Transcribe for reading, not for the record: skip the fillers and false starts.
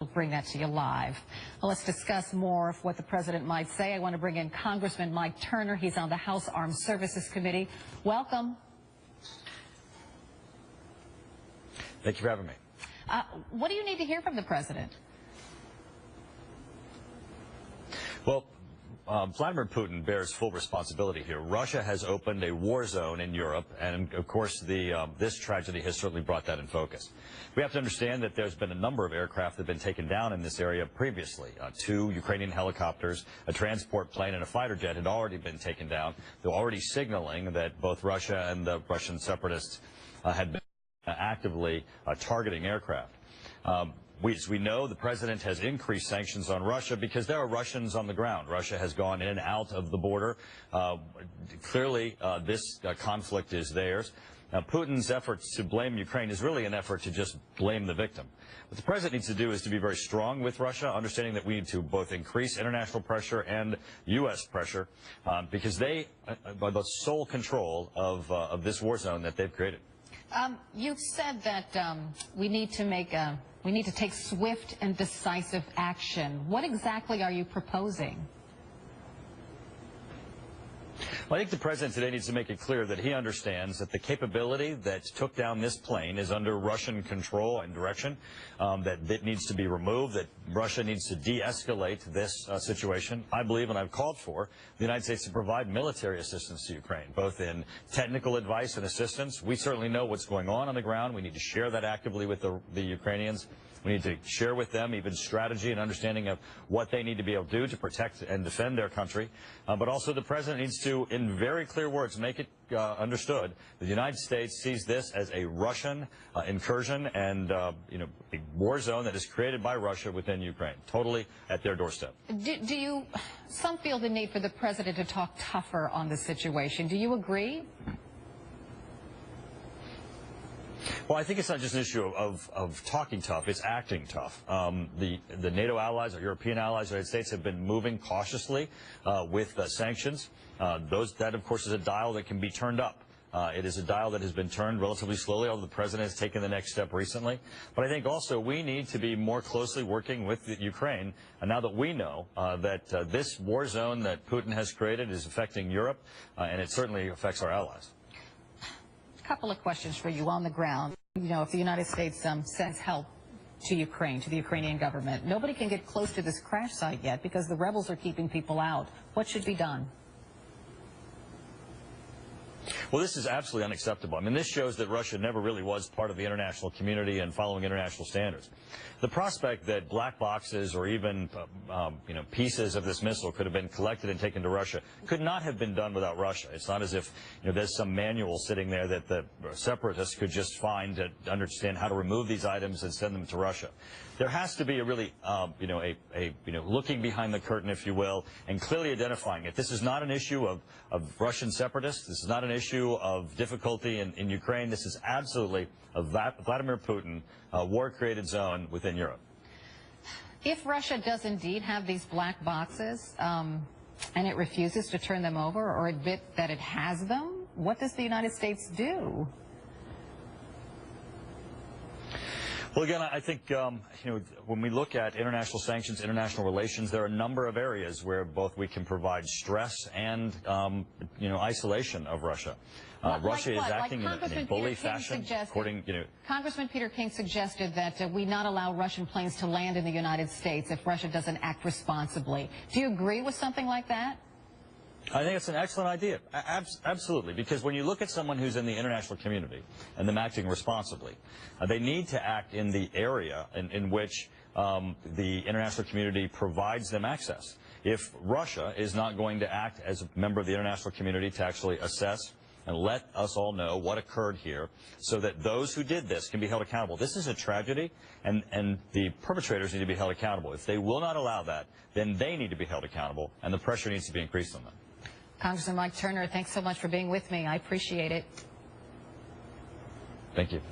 We'll bring that to you live. Well, let's discuss more of what the president might say. I want to bring in Congressman Mike Turner. He's on the House Armed Services Committee. Welcome. Thank you for having me. What do you need to hear from the president? Well, Vladimir Putin bears full responsibility here. Russia has opened a war zone in Europe, and of course this tragedy has certainly brought that in focus. We have to understand that there's been a number of aircraft that have been taken down in this area previously. 2 Ukrainian helicopters, a transport plane, and a fighter jet had already been taken down. They're already signaling that both Russia and the Russian separatists had been actively targeting aircraft. As we know, the president has increased sanctions on Russia because there are Russians on the ground. Russia has gone in and out of the border. Clearly, this conflict is theirs. Now, Putin's efforts to blame Ukraine is really an effort to just blame the victim. What the president needs to do is to be very strong with Russia, understanding that we need to both increase international pressure and U.S. pressure because they are the sole control of this war zone that they've created. You've said that we need to take swift and decisive action. What exactly are you proposing? Well, I think the president today needs to make it clear that he understands that the capability that took down this plane is under Russian control and direction, that it needs to be removed, that Russia needs to de-escalate this situation. I believe, and I've called for, the United States to provide military assistance to Ukraine, both in technical advice and assistance. We certainly know what's going on the ground. We need to share that actively with the Ukrainians. We need to share with them even strategy and understanding of what they need to be able to do to protect and defend their country. But also the president needs to, in very clear words, make it understood that the United States sees this as a Russian incursion and a war zone that is created by Russia within Ukraine, totally at their doorstep. Some feel the need for the president to talk tougher on the situation. Do you agree? Well, I think it's not just an issue of talking tough, it's acting tough. The NATO allies, our European allies, the United States have been moving cautiously with sanctions. That, of course, is a dial that can be turned up. It is a dial that has been turned relatively slowly, although the president has taken the next step recently. But I think also we need to be more closely working with Ukraine, and now that we know that this war zone that Putin has created is affecting Europe, and it certainly affects our allies. Couple of questions for you on the ground. You know, if the United States sends help to Ukraine, to the Ukrainian government, nobody can get close to this crash site yet because the rebels are keeping people out. What should be done? Well, this is absolutely unacceptable. I mean, this shows that Russia never really was part of the international community and following international standards. The prospect that black boxes or even, pieces of this missile could have been collected and taken to Russia could not have been done without Russia. It's not as if, there's some manual sitting there that the separatists could just find to understand how to remove these items and send them to Russia. There has to be a really, looking behind the curtain, if you will, and clearly identifying it. This is not an issue of Russian separatists. This is not an issue of difficulty in Ukraine. This is absolutely a Vladimir Putin war-created zone within Europe. If Russia does indeed have these black boxes and it refuses to turn them over or admit that it has them, what does the United States do? Well, again, I think, when we look at international sanctions, international relations, there are a number of areas where both we can provide stress and, isolation of Russia. Russia is acting in a bully fashion, Congressman Peter King suggested that we not allow Russian planes to land in the United States if Russia doesn't act responsibly. Do you agree with something like that? I think it's an excellent idea. Absolutely. Because when you look at someone who's in the international community and them acting responsibly, they need to act in the area in which the international community provides them access. If Russia is not going to act as a member of the international community to actually assess and let us all know what occurred here so that those who did this can be held accountable. This is a tragedy, and the perpetrators need to be held accountable. If they will not allow that, then they need to be held accountable, and the pressure needs to be increased on them. Congressman Mike Turner, thanks so much for being with me. I appreciate it. Thank you.